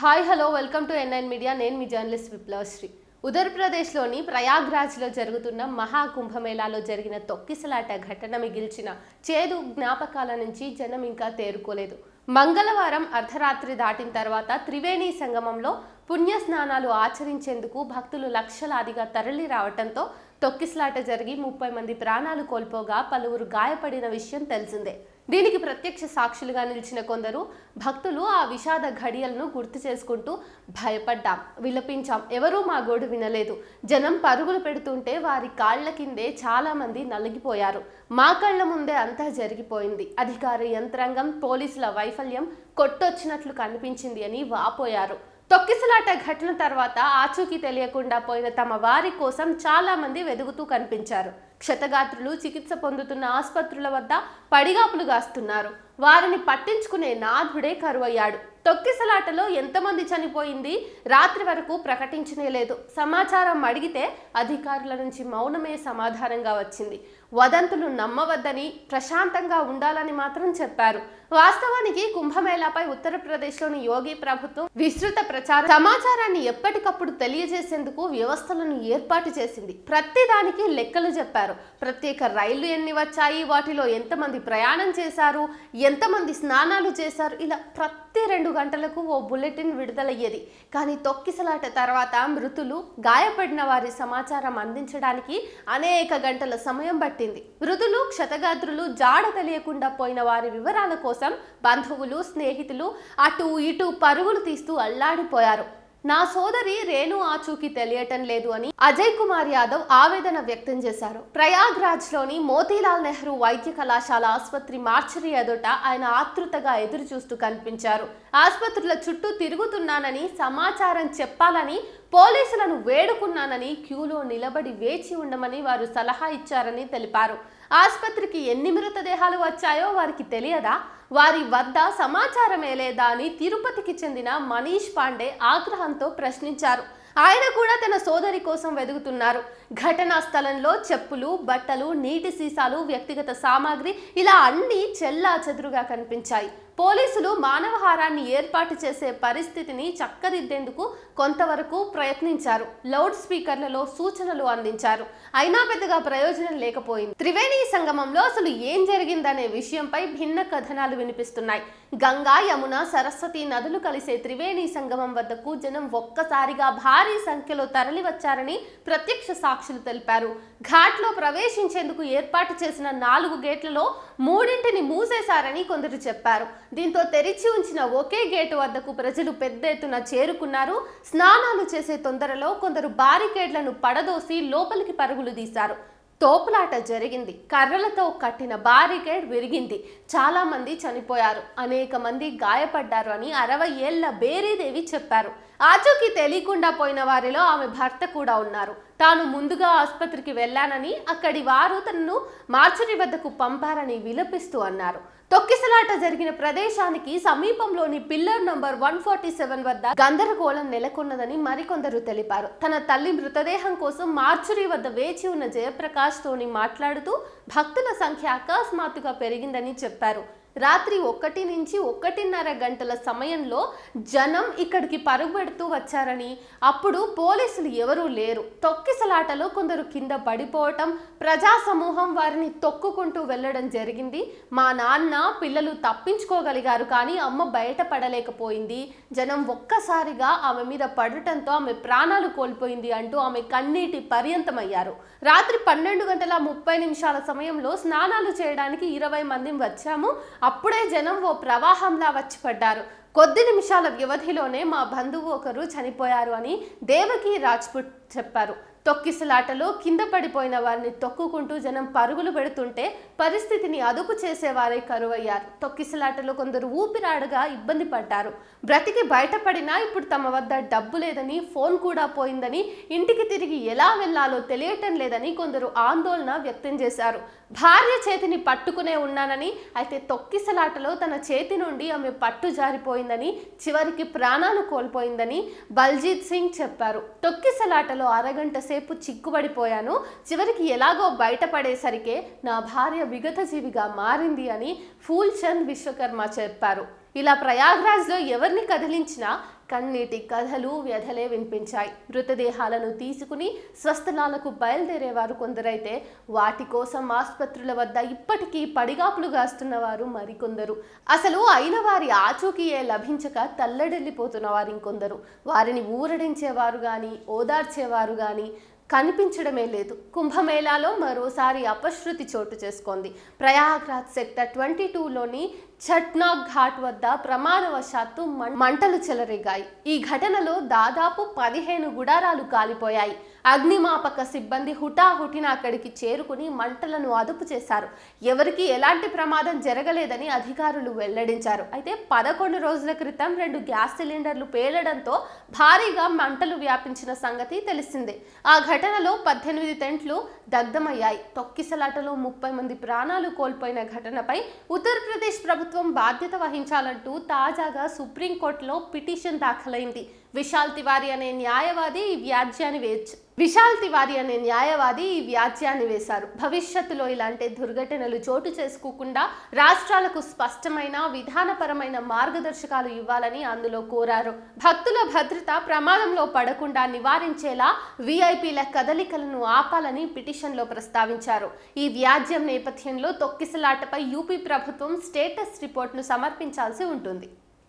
Hi hello welcome to N9 media. నేను మీ journalist విప్లవశ్రీ. ఉత్తరప్రదేశ్లోని ప్రయాగ్రాజ్లో జరుగుతున్న మహాకుంభమేళాలో జరిగిన తొక్కిసలాట ఘటన మిగిల్చిన చేదు జ్ఞాపకాల నుంచి జనం ఇంకా తేరుకోలేదు. మంగళవారం అర్ధరాత్రి దాటిన తర్వాత త్రివేణి సంగమంలో పుణ్యస్నానాలు ఆచరించేందుకు భక్తులు లక్షలాదిగా తరలి రావడంతో తొక్కిసలాట జరిగి 30 మంది ప్రాణాలు కోల్పోగా పలువురు గాయపడిన విషయం తెలిసిందే. దీనికి ప్రత్యక్ష సాక్షులుగా నిలిచిన కొందరు భక్తులు ఆ విషాద ఘడియలను గుర్తు చేసుకుంటూ భయపడ్డాం, విలపించాం, ఎవరూ మా గోడు వినలేదు. జనం పరుగులు పెడుతుంటే వారి కాళ్ల కిందే చాలా మంది నలిగిపోయారు. మా కళ్ల ముందే అంతా జరిగిపోయింది. అధికార యంత్రాంగం, పోలీసుల వైఫల్యం కొట్టొచ్చినట్లు కనిపించింది అని వాపోయారు. తొక్కిసలాట ఘటన తర్వాత ఆచూకీ తెలియకుండా పోయిన తమ వారి కోసం చాలా మంది వెదుగుతూ కనిపించారు. క్షతగాత్రులు చికిత్స పొందుతున్న ఆసుపత్రుల వద్ద పడిగాపులు గాస్తున్నారు. వారిని పట్టించుకునే నాథుడే కరువయ్యాడు. తొక్కిసలాటలో ఎంతమంది చనిపోయింది రాత్రి వరకు ప్రకటించనే లేదు. సమాచారం అడిగితే అధికారుల నుంచి మౌనమే సమాధానంగా వచ్చింది. వదంతులు నమ్మవద్దని, ప్రశాంతంగా ఉండాలని మాత్రం చెప్పారు. వాస్తవానికి కుంభమేళాపై ఉత్తరప్రదేశ్లోని యోగి ప్రభుత్వం విస్తృత సమాచారాన్ని ఎప్పటికప్పుడు తెలియజేసేందుకు వ్యవస్థలను ఏర్పాటు చేసింది. ప్రతిదానికి లెక్కలు చెప్పారు. ప్రత్యేక రైళ్లు ఎన్ని వచ్చాయి, వాటిలో ఎంతమంది ప్రయాణం చేశారు, ఎంతమంది స్నానాలు చేశారు, ఇలా ప్రతి 2 గంటలకు ఓ బులెటిన్ విడుదలయ్యేది. కానీ తొక్కిసలాట తర్వాత మృతులు, గాయపడిన వారి సమాచారం అందించడానికి అనేక గంటల సమయం పట్టింది. మృతులు, క్షతగాత్రులు, జాడ తెలియకుండా పోయిన వారి వివరాల కోసం బంధువులు, స్నేహితులు అటు ఇటు పరుగులు తీస్తూ అల్లాడిపోయారు. నా సోదరి రేణు ఆచూకీ తెలియటం లేదు అని అజయ్ కుమార్ యాదవ్ ఆవేదన వ్యక్తం చేశారు. ప్రయాగ్రాజ్లోని మోతీలాల్ నెహ్రూ వైద్య కళాశాల ఆసుపత్రి మార్చరీ ఎదుట ఆయన ఆతృతగా ఎదురు చూస్తూ కనిపించారు. ఆసుపత్రుల చుట్టూ తిరుగుతున్నానని, సమాచారం చెప్పాలని పోలీసులను వేడుకున్నానని, క్యూలో నిలబడి వేచి ఉండమని వారు సలహా ఇచ్చారని తెలిపారు. ఆసుపత్రికి ఎన్ని మృతదేహాలు వచ్చాయో వారికి తెలియదా, వారి వద్ద సమాచారమే లేదా అని తిరుపతికి చెందిన మనీష్ పాండే ఆగ్రహంతో ప్రశ్నించారు. ఆయన కూడా తన సోదరి కోసం వెదుగుతున్నారు. ఘటనా స్థలంలో చెప్పులు, బట్టలు, నీటి సీసాలు, వ్యక్తిగత సామాగ్రి ఇలా అన్నీ చెల్లాచెదురుగా కనిపించాయి. పోలీసులు మానవహారాన్ని ఏర్పాటు చేసే పరిస్థితిని చక్కదిద్దేందుకు కొంతవరకు ప్రయత్నించారు. లౌడ్ స్పీకర్లలో సూచనలు అందించారు. అయినా పెద్దగా ప్రయోజనం లేకపోయింది. త్రివేణి సంగమంలో అసలు ఏం జరిగిందనే విషయంపై భిన్న కథనాలు వినిపిస్తున్నాయి. గంగా, యమున, సరస్వతి నదులు కలిసే త్రివేణి సంగమం వద్దకు జనం ఒక్కసారిగా భారీ సంఖ్యలో తరలి వచ్చారని ప్రత్యక్ష సాక్షులు తెలిపారు. ఘాట్లో ప్రవేశించేందుకు ఏర్పాటు చేసిన 4 గేట్లలో 3 మూసేశారని కొందరు చెప్పారు. దీంతో తెరిచి ఉంచిన ఒకే గేటు వద్దకు ప్రజలు పెద్ద ఎత్తున చేరుకున్నారు. స్నానాలు చేసే తొందరలో కొందరు బారికేడ్లను పడదోసి లోపలికి పరుగులు తీశారు. తోపులాట జరిగింది. కర్రలతో కట్టిన బారికేడ్ విరిగింది. చాలా మంది చనిపోయారు, అనేక మంది గాయపడ్డారు అని 60 ఏళ్ల బేరీదేవి చెప్పారు. ఆచూకీ తెలియకుండా పోయిన వారిలో ఆమె భర్త కూడా ఉన్నారు. తాను ముందుగా ఆసుపత్రికి వెళ్ళానని, అక్కడి వారు తనను మార్చరీ వద్దకు పంపారని విలపిస్తూ అన్నారు. తొక్కిసలాట జరిగిన ప్రదేశానికి సమీపంలోని పిల్లర్ నంబర్ 147 వద్ద గందరగోళం నెలకొన్నదని మరికొందరు తెలిపారు. తన తల్లి మృతదేహం కోసం మార్చురీ వద్ద వేచి ఉన్న జయప్రకాష్ తోని మాట్లాడుతూ భక్తుల సంఖ్య అకస్మాత్తుగా పెరిగిందని చెప్పారు. రాత్రి 1 నుంచి 1:30 గంటల సమయంలో జనం ఇక్కడికి పరుగుపెడుతూ వచ్చారని, అప్పుడు పోలీసులు ఎవరూ లేరు. తొక్కిసలాటలో కొందరు కింద పడిపోవటం, ప్రజా సమూహం వారిని తొక్కుకుంటూ వెళ్లడం జరిగింది. మా నాన్న, పిల్లలు తప్పించుకోగలిగారు, కానీ అమ్మ బయటపడలేకపోయింది. జనం ఒక్కసారిగా ఆమె మీద పడటంతో ఆమె ప్రాణాలు కోల్పోయింది అంటూ ఆమె కన్నీటి పర్యంతమయ్యారు. రాత్రి 12:30 సమయంలో స్నానాలు చేయడానికి 20 మంది వచ్చాము. అప్పుడే జనం ఓ ప్రవాహంలా వచ్చి పడ్డారు. కొద్ది నిమిషాల వ్యవధిలోనే మా బంధువు ఒకరు చనిపోయారు అని దేవకి రాజ్పుట్ చెప్పారు. తొక్కిసలాటలో కింద పడిపోయిన వారిని తొక్కుకుంటూ జనం పరుగులు పెడుతుంటే పరిస్థితిని అదుపు చేసేవారే కరువయ్యారు. తొక్కిసలాటలో కొందరు ఊపిరాడగా ఇబ్బంది పడ్డారు. బ్రతికి బయటపడినా ఇప్పుడు తమ వద్ద డబ్బు లేదని, ఫోన్ కూడా పోయిందని, ఇంటికి తిరిగి ఎలా వెళ్లాలో తెలియటం లేదని కొందరు ఆందోళన వ్యక్తం చేశారు. భార్య చేతిని పట్టుకునే ఉన్నానని, అయితే తొక్కిసలాటలో తన చేతి నుండి ఆమె పట్టు జారిపోయిందని, చివరికి ప్రాణాలు కోల్పోయిందని బల్జీత్ సింగ్ చెప్పారు. తొక్కిసలాటలో అరగంట సేపు చిక్కుబడిపోయాను. చివరికి ఎలాగో బయటపడేసరికే నా భార్య విగత జీవిగా మారింది అని ఫూల్ చంద్ విశ్వకర్మ చెప్పారు. ఇలా ప్రయాగ్రాజ్లో ఎవరిని కదిలించినా కన్నీటి కథలు వ్యధలే వినిపించాయి. మృతదేహాలను తీసుకుని స్వస్థలాలకు బయలుదేరేవారు కొందరైతే వాటి కోసం ఆసుపత్రుల వద్ద ఇప్పటికీ పడిగాపులు గాస్తున్న వారు మరికొందరు. అసలు అయిన వారి ఆచూకీయే లభించక తల్లడిల్లిపోతున్న వారు ఇంకొందరు. వారిని ఊరడించేవారు గాని ఓదార్చేవారు గాని కనిపించడమే లేదు. కుంభమేళాలో మరోసారి అపశృతి చోటు చేసుకుంది. ప్రయాగ్రాజ్ సెక్టర్ 22లోని ఛట్నాగ్ ఘాట్ వద్ద ప్రమాదవశాత్తు మంటలు చెలరేగాయి. ఈ ఘటనలో దాదాపు 15 గుడారాలు కాలిపోయాయి. అగ్నిమాపక సిబ్బంది హుటాహుటిన అక్కడికి చేరుకుని మంటలను అదుపు చేశారు. ఎవరికి ఎలాంటి ప్రమాదం జరగలేదని అధికారులు వెల్లడించారు. అయితే 11 రోజుల క్రితం 2 గ్యాస్ సిలిండర్లు పేలడంతో భారీగా మంటలు వ్యాపించిన సంగతి తెలిసిందే. ఆ ఘటనలో 18 టెంట్లు దగ్ధమయ్యాయి. తొక్కిసలాటలో 30 మంది ప్రాణాలు కోల్పోయిన ఘటనపై ఉత్తరప్రదేశ్ ప్రభుత్వం బాధ్యత వహించాలంటూ తాజాగా సుప్రీంకోర్టులో పిటిషన్ దాఖలైంది. విశాల్ తివారీ అనే న్యాయవాది ఈ వ్యాజ్యాన్ని వేశారు. భవిష్యత్తులో ఇలాంటి దుర్ఘటనలు చోటు చేసుకోకుండా రాష్ట్రాలకు స్పష్టమైన విధానపరమైన మార్గదర్శకాలు ఇవ్వాలని అందులో కోరారు. భక్తుల భద్రత ప్రమాదంలో పడకుండా నివారించేలా వీఐపీల కదలికలను ఆపాలని పిటిషన్లో ప్రస్తావించారు. ఈ వ్యాజ్యం నేపథ్యంలో తొక్కిసలాటపై యూపీ ప్రభుత్వం స్టేటస్ రిపోర్ట్ను సమర్పించాల్సి ఉంటుంది.